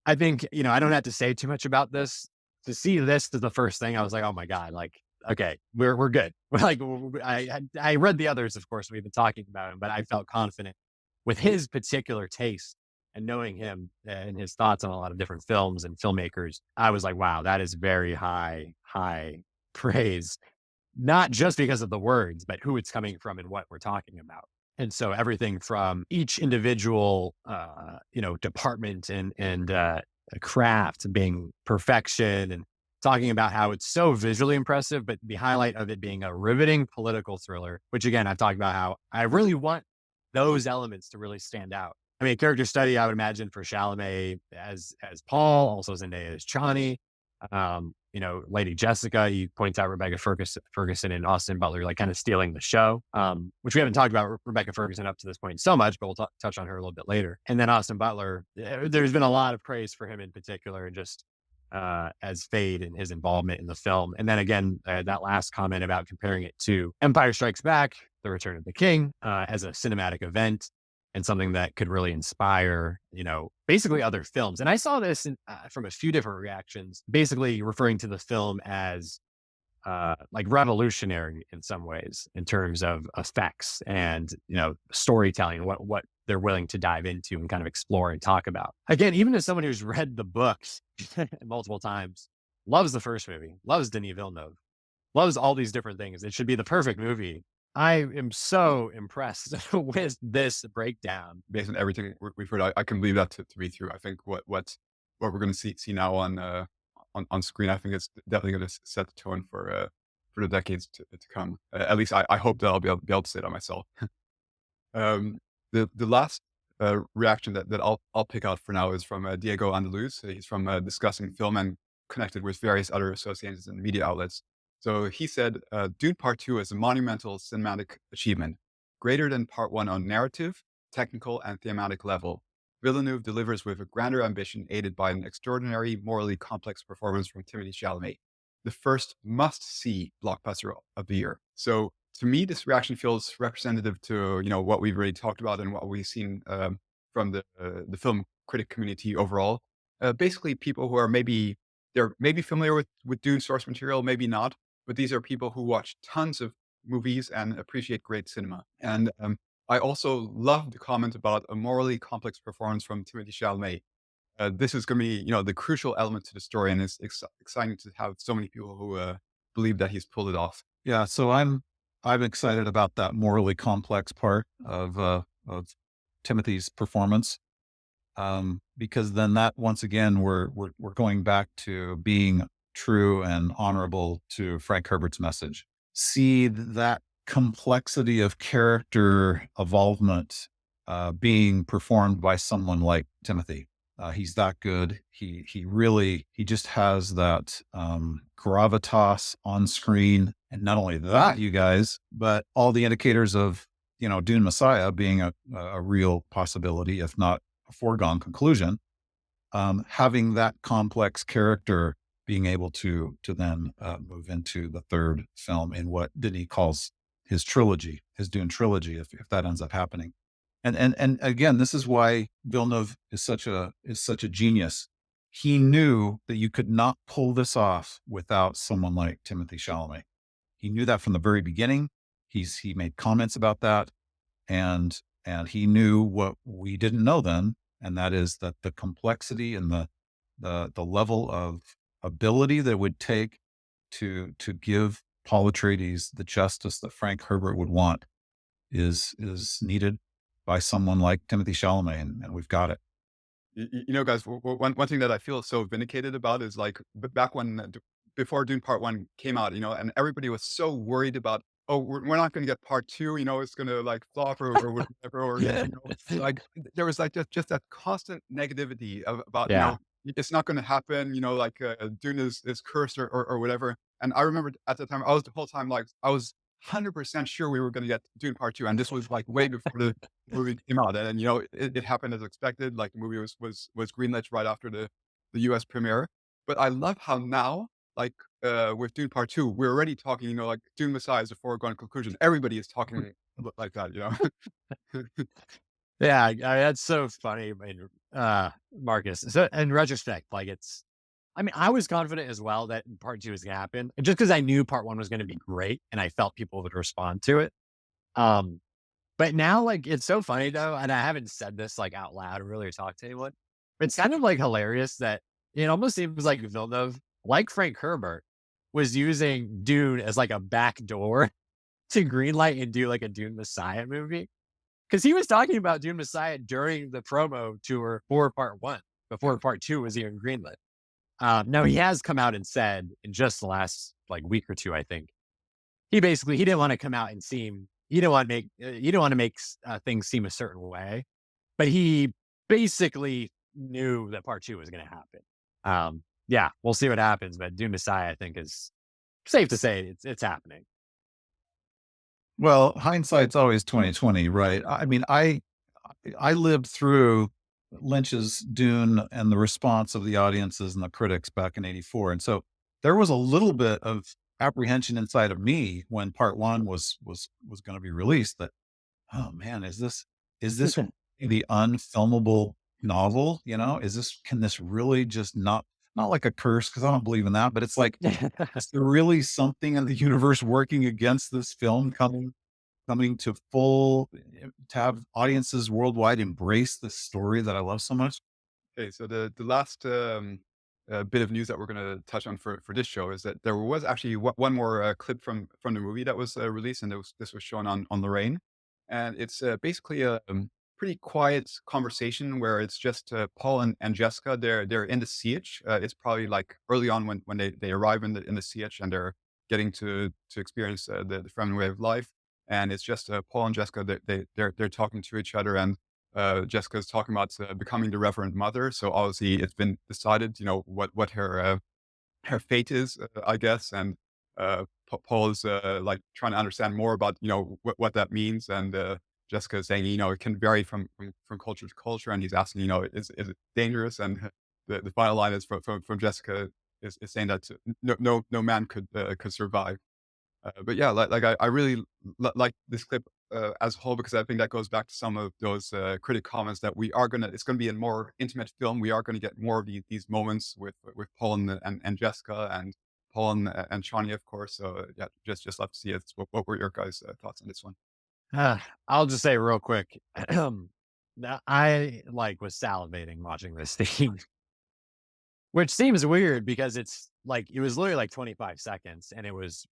I think, I don't have to say too much about this. To see this as the first thing, I was like, oh my God, like, okay, we're good. Like, I read the others, of course, we've been talking about him, but I felt confident with his particular taste and knowing him and his thoughts on a lot of different films and filmmakers. I was like, wow, that is very high praise, not just because of the words, but who it's coming from and what we're talking about. And so everything from each individual, department and craft being perfection, and talking about how it's so visually impressive, but the highlight of it being a riveting political thriller, which again, I've talked about how I really want those elements to really stand out. I mean, character study, I would imagine for Chalamet as Paul, also Zendaya as Chani. Lady Jessica, he points out Rebecca Ferguson and Austin Butler, like kind of stealing the show, which we haven't talked about Rebecca Ferguson up to this point so much, but we'll touch on her a little bit later. And then Austin Butler, there's been a lot of praise for him in particular, and just as Feyd and his involvement in the film. And then again, that last comment about comparing it to Empire Strikes Back, The Return of the King, as a cinematic event and something that could really inspire, basically other films. And I saw this from a few different reactions, basically referring to the film as like revolutionary in some ways in terms of effects and, storytelling, what they're willing to dive into and kind of explore and talk about. Again, even as someone who's read the books multiple times, loves the first movie, loves Denis Villeneuve, loves all these different things. It should be the perfect movie. I am so impressed with this breakdown. Based on everything we've heard, I can believe that to be true. I think what we're going to see now on screen, I think it's definitely going to set the tone for the decades to come. At least I hope that I'll be able to say that myself. The last reaction that I'll pick out for now is from Diego Andaluz. He's from Discussing Film and connected with various other associations and media outlets. So he said, Dune Part 2 is a monumental cinematic achievement, greater than Part 1 on narrative, technical, and thematic level. Villeneuve delivers with a grander ambition aided by an extraordinary, morally complex performance from Timothée Chalamet, the first must-see blockbuster of the year. So to me, this reaction feels representative to, what we've already talked about and what we've seen from the film critic community overall. Basically, people who are they're maybe familiar with Dune source material, maybe not, but these are people who watch tons of movies and appreciate great cinema. And I also love the comment about a morally complex performance from Timothée Chalamet. This is going to be, the crucial element to the story, and it's exciting to have so many people who believe that he's pulled it off. Yeah, so I'm excited about that morally complex part of Timothy's performance, because then that once again we're going back to being true and honorable to Frank Herbert's message. See that complexity of character evolvement being performed by someone like Timothée. He's that good. He just has that gravitas on screen. And not only that, you guys, but all the indicators of, Dune Messiah being a real possibility, if not a foregone conclusion. Having that complex character being able to then move into the third film in what Denis calls his trilogy, his Dune trilogy, if that ends up happening. And again, this is why Villeneuve is such a genius. He knew that you could not pull this off without someone like Timothée Chalamet. He knew that from the very beginning. He made comments about that, and he knew what we didn't know then, and that is that the complexity and the level of ability that it would take to give Paul Atreides the justice that Frank Herbert would want is needed by someone like Timothée Chalamet, and we've got it. Guys, one thing that I feel so vindicated about is like back when before Dune Part 1 came out, and everybody was so worried about, oh, we're not going to get Part 2, it's going to like flop or whatever, or like there was like just that constant negativity about it's not going to happen, like Dune is cursed or whatever. And I remember at the time, I was the whole time like I was 100% sure we were going to get Dune Part 2, and this was like way before the movie came out, and it happened as expected. Like the movie was greenlit right after the US premiere. But I love how now, like with Dune Part 2, we're already talking, like Dune Messiah is a foregone conclusion. Everybody is talking like that, Yeah, that's so funny, Marcus. So in retrospect, I was confident as well that Part 2 was going to happen, just because I knew Part 1 was going to be great, and I felt people would respond to it. But now, it's so funny though, and I haven't said this out loud or really talked to anyone, but it's kind of hilarious that it almost seems like Villeneuve, like Frank Herbert, was using Dune as a back door to greenlight and do a Dune Messiah movie. Because he was talking about Dune Messiah during the promo tour for Part 1, before Part 2 was even greenlit. No, he has come out and said in just the last like week or two, I think he didn't want to come out and seem he didn't want to make things seem a certain way, but he basically knew that part two was going to happen. Yeah, we'll see what happens, but Dune Messiah, I think, is safe to say it's happening. Well, hindsight's always 2020, right? I mean, I lived through Lynch's Dune and the response of the audiences and the critics back in '84, and so there was a little bit of apprehension inside of me when part one was going to be released. That, oh man, is this the unfilmable novel? You know, can this really just not like a curse, because I don't believe in that, but it's like, is there really something in the universe working against this film coming to to have audiences worldwide embrace this story that I love so much? Okay, so the last bit of news that we're going to touch on for this show is that there was actually one more clip from the movie that was released, and this was shown on Lorraine, and it's basically a pretty quiet conversation where it's just Paul and Jessica. They're in the siege. It's probably like early on when they arrive in the siege, and they're getting to experience the Fremen way of life, and it's just Paul and Jessica. They're talking to each other, and Jessica's talking about becoming the Reverend Mother. So obviously, it's been decided, what her fate is, I guess. And Paul is like trying to understand more about what that means, and Jessica is saying it can vary from culture to culture, and he's asking is it dangerous? And the final line is from Jessica is saying that no man could survive. But yeah, I really like this clip as a whole, because I think that goes back to some of those critic comments that it's gonna be a more intimate film. We are gonna get more of these moments with Paul and Jessica, and Paul and Shawnee, of course. So yeah, just love to see it. What were your guys' thoughts on this one? I'll just say real quick. I like was salivating watching this scene, which seems weird because it's like it was literally like 25 seconds, and it was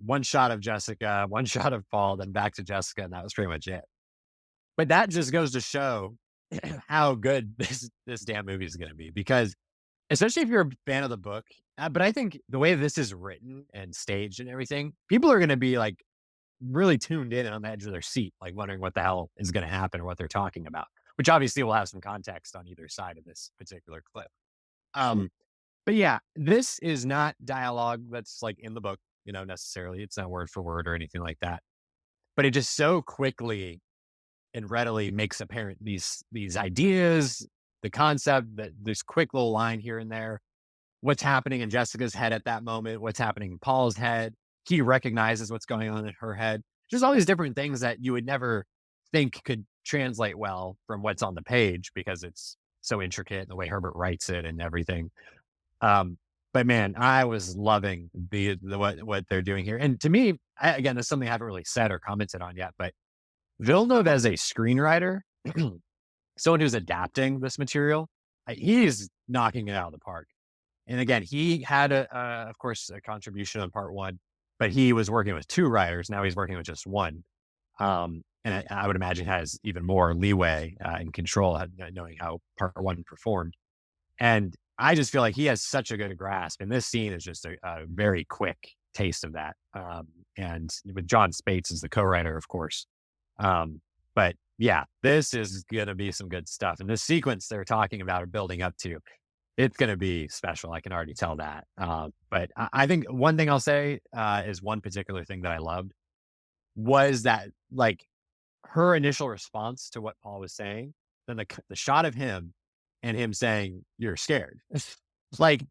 one shot of Jessica, one shot of Paul, then back to Jessica, and that was pretty much it. But that just goes to show how good this damn movie is going to be, because especially if you're a fan of the book, but I think the way this is written and staged and everything, people are going to be like really tuned in and on the edge of their seat, like wondering what the hell is going to happen or what they're talking about, which obviously will have some context on either side of this particular clip. Sure. But yeah, this is not dialogue that's like in the book, necessarily. It's not word for word or anything like that. But it just so quickly and readily makes apparent these ideas, the concept, that this quick little line here and there, what's happening in Jessica's head at that moment, what's happening in Paul's head. He recognizes what's going on in her head. Just all these different things that you would never think could translate well from what's on the page, because it's so intricate, the way Herbert writes it and everything. But man, I was loving what they're doing here. And to me, again, that's something I haven't really said or commented on yet, but Villeneuve as a screenwriter, someone who's adapting this material, he's knocking it out of the park. And again, he had of course, a contribution on part one, but he was working with two writers. Now he's working with just one. And I would imagine has even more leeway and control, knowing how part one performed. And I just feel like he has such a good grasp. And this scene is just a very quick taste of that. And with John Spates as the co-writer, of course. But yeah, this is going to be some good stuff. And this sequence they're talking about or building up to, it's going to be special. I can already tell that. But I think one thing I'll say is one particular thing that I loved was that, like, her initial response to what Paul was saying, then the shot of him and him saying, "You're scared." Like,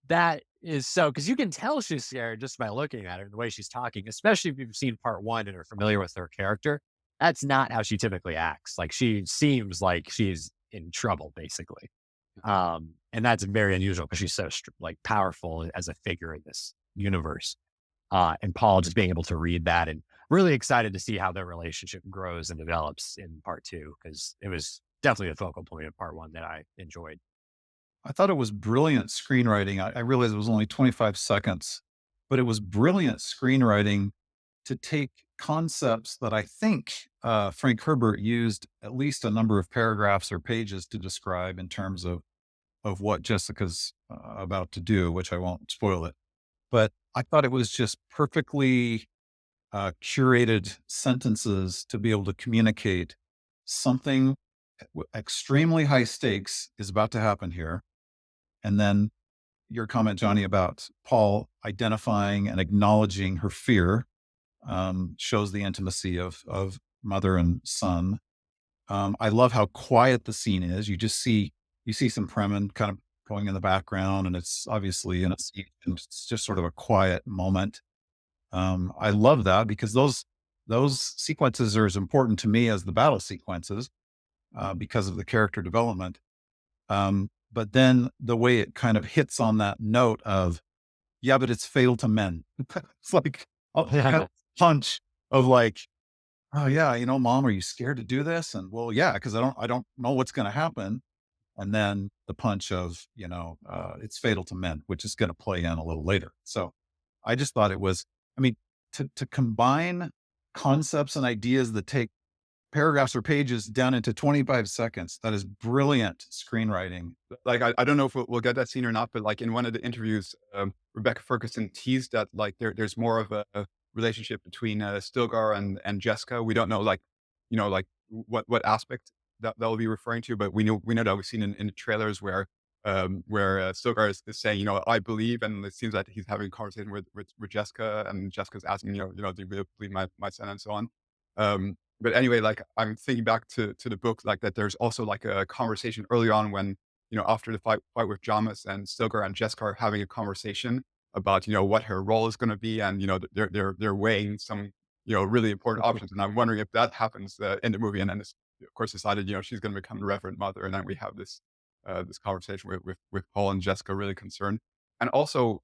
that is so, because you can tell she's scared just by looking at her and the way she's talking, especially if you've seen part one and are familiar with her character. That's not how she typically acts. Like, she seems like she's in trouble, basically. And that's very unusual because she's so like powerful as a figure in this universe. And Paul just being able to read that, and really excited to see how their relationship grows and develops in part two, because it was definitely a focal point of part one that I enjoyed. I thought it was brilliant screenwriting. I realized it was only 25 seconds, but it was brilliant screenwriting to take concepts that I think Frank Herbert used at least a number of paragraphs or pages to describe, in terms of of what Jessica's about to do, which I won't spoil it. But I thought it was just perfectly curated sentences to be able to communicate something extremely high stakes is about to happen here. And then your comment, Johnny, about Paul identifying and acknowledging her fear shows the intimacy of mother and son. I love how quiet the scene is. You see some Fremen kind of going in the background, and it's obviously in a scene, and it's just sort of a quiet moment. I love that because those sequences are as important to me as the battle sequences because of the character development. But then the way it kind of hits on that note of, yeah, but it's fatal to men. It's like a kind of punch of like, oh yeah, mom, are you scared to do this? And well, yeah, because I don't know what's going to happen. And then the punch of, it's fatal to men, which is going to play in a little later. So I just thought it was, I mean, to combine concepts and ideas that take paragraphs or pages down into 25 seconds. That is brilliant screenwriting. Like, I don't know if we'll get that scene or not, but like in one of the interviews, Rebecca Ferguson teased that like there's more of a relationship between Stilgar and Jessica. We don't know like, like what aspect that will be referring to, but we know that we've seen in the trailers where Stilgar is saying, I believe, and it seems like he's having a conversation with Jessica, and Jessica's asking, do you really believe my son, and so on. But anyway, like I'm thinking back to the book, like that there's also like a conversation early on when, after the fight with Jamis, and Stilgar and Jessica are having a conversation about, what her role is going to be. And, they're weighing some, really important options. And I'm wondering if that happens in the movie. And then it's, of course, decided, she's going to become the Reverend Mother. And then we have this conversation with Paul and Jessica, really concerned. And also,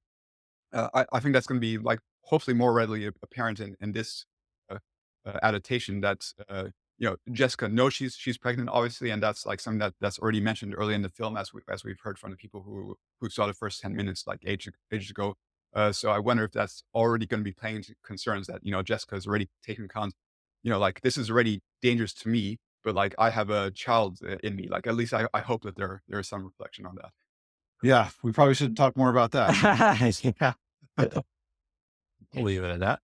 I think that's going to be like hopefully more readily apparent in this uh, adaptation that Jessica knows she's pregnant, obviously, and that's like something that's already mentioned early in the film, as we've heard from the people who saw the first 10 minutes like ages ago. So I wonder if that's already going to be playing into concerns that Jessica is already taking account. Like this is already dangerous to me, but like I have a child in me. Like at least I hope that there is some reflection on that. Yeah, we probably should talk more about that. Yeah. I'll leave it at that.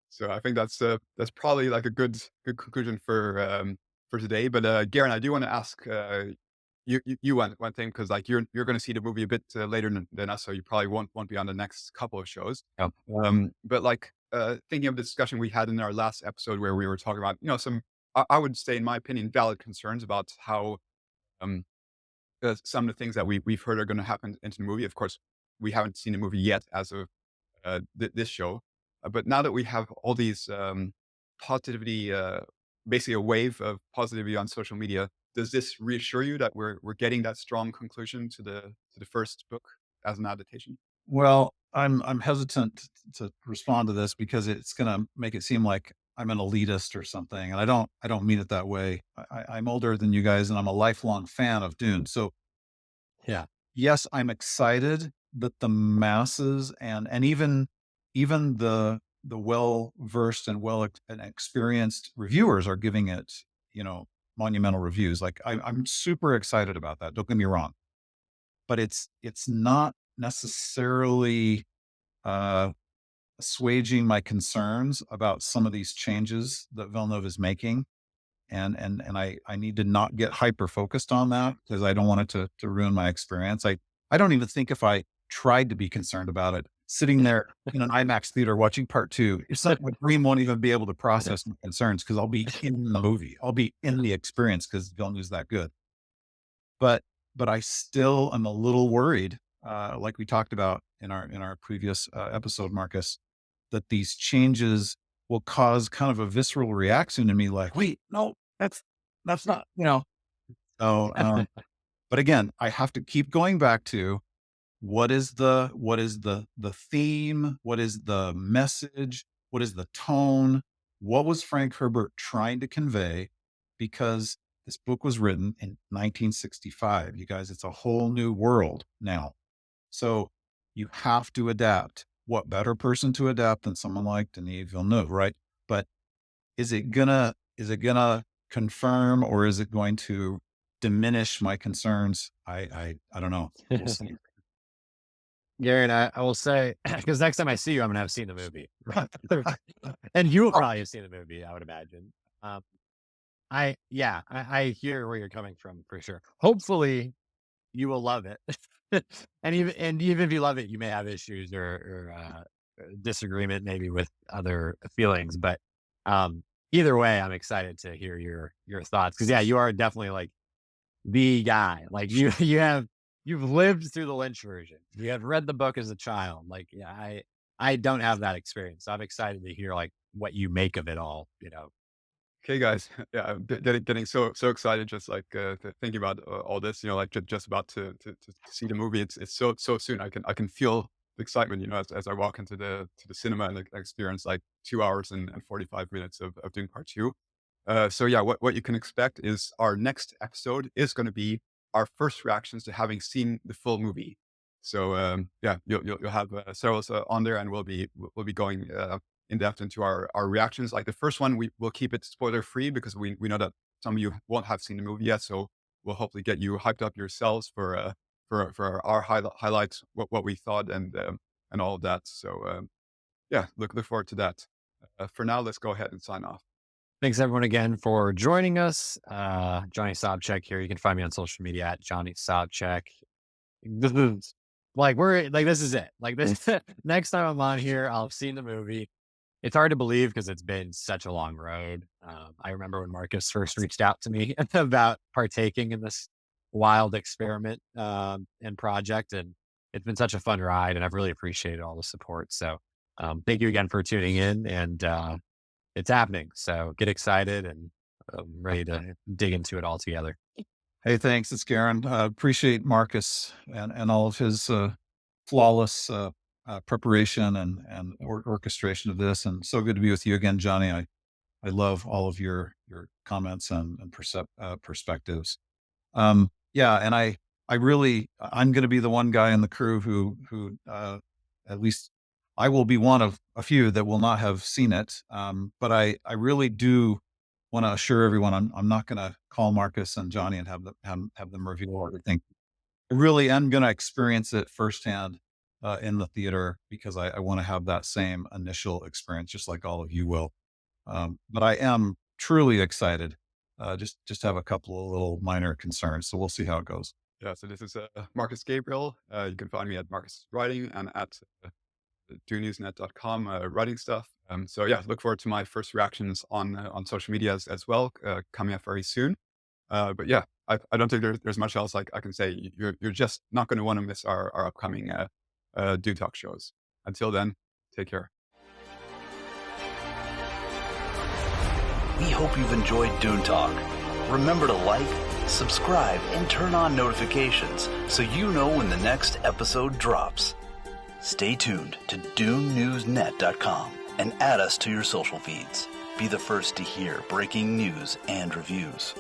So I think that's probably like a good conclusion for today. But Garen, I do want to ask you one thing, because like you're going to see the movie a bit later than us, so you probably won't be on the next couple of shows. Yep. But like thinking of the discussion we had in our last episode where we were talking about some I would say, in my opinion, valid concerns about how um some of the things that we've heard are going to happen into the movie. Of course, we haven't seen the movie yet as of this show. But now that we have all these positivity, basically a wave of positivity on social media, does this reassure you that we're getting that strong conclusion to the first book as an adaptation? Well, I'm hesitant to respond to this because it's going to make it seem like I'm an elitist or something, and I don't mean it that way. I'm older than you guys, and I'm a lifelong fan of Dune. So Yeah. yes, I'm excited that the masses and even the well versed and and experienced reviewers are giving it, monumental reviews. Like I'm super excited about that. Don't get me wrong, but it's not necessarily uh, assuaging my concerns about some of these changes that Villeneuve is making. And I need to not get hyper focused on that because I don't want it to ruin my experience. I don't even think if I tried to be concerned about it, sitting there in an IMAX theater watching part two, it's not my brain won't even be able to process my concerns because I'll be in the movie. I'll be in the experience because Villeneuve's that good. But I still am a little worried, like we talked about in our previous episode, Marcus, that these changes will cause kind of a visceral reaction in me, like, wait, no, that's not, So, but again, I have to keep going back to what is the theme, what is the message, what is the tone, what was Frank Herbert trying to convey? Because this book was written in 1965. You guys, it's a whole new world now. So you have to adapt. What better person to adapt than someone like Denis Villeneuve, right? But is it gonna confirm or is it going to diminish my concerns. I don't know. We'll see. Gary, and I will say, because next time I see you, I'm going to have seen the movie. And you will probably have seen the movie, I would imagine. Um, I hear where you're coming from for sure. Hopefully, you will love it. And even if you love it, you may have issues or disagreement maybe with other feelings. But either way, I'm excited to hear your thoughts because you are definitely like the guy. Like you've lived through the Lynch version. You have read the book as a child. Like I don't have that experience. So I'm excited to hear like what you make of it all. Okay, guys. Yeah, I'm getting so excited just like thinking about all this. Like just about to see the movie. It's so soon. I can feel the excitement. As I walk into the cinema and experience like 2 hours and 45 minutes of doing part two. So yeah, what you can expect is our next episode is going to be our first reactions to having seen the full movie. So yeah, you'll have several on there, and we'll be going in depth into our reactions. Like the first one, we will keep it spoiler free because we know that some of you won't have seen the movie yet. So we'll hopefully get you hyped up yourselves for our highlights, what we thought and all of that. So yeah, look forward to that. For now, let's go ahead and sign off. Thanks everyone again for joining us. Johnny Sobchak here. You can find me on social media at Johnny Sobchak. This is this is it. Like this next time I'm on here, I'll have seen the movie. It's hard to believe because it's been such a long road. I remember when Marcus first reached out to me about partaking in this wild experiment and project, and it's been such a fun ride, and I've really appreciated all the support. So thank you again for tuning in, and it's happening. So get excited and ready to dig into it all together. Hey, thanks. It's Garen. Appreciate Marcus and all of his flawless preparation and orchestration of this. And so good to be with you again, Johnny. I love all of your comments and perspectives. Yeah, and I'm going to be the one guy in the crew who at least I will be one of a few that will not have seen it. But I really do want to assure everyone I'm not going to call Marcus and Johnny and have them review everything. I really am going to experience it firsthand in the theater because I want to have that same initial experience, just like all of you will. But I am truly excited. Just have a couple of little minor concerns, so we'll see how it goes. Yeah, so this is Marcus Gabriel. You can find me at Marcus Writing and at DuneNewsNet.com writing stuff. So yeah, look forward to my first reactions on social media as well, coming up very soon. But yeah, I don't think there's much else I can say. You're just not going to want to miss our upcoming Dune Talk shows. Until then, take care. We hope you've enjoyed Dune Talk. Remember to like, subscribe, and turn on notifications so you know when the next episode drops. Stay tuned to DuneNewsNet.com and add us to your social feeds. Be the first to hear breaking news and reviews.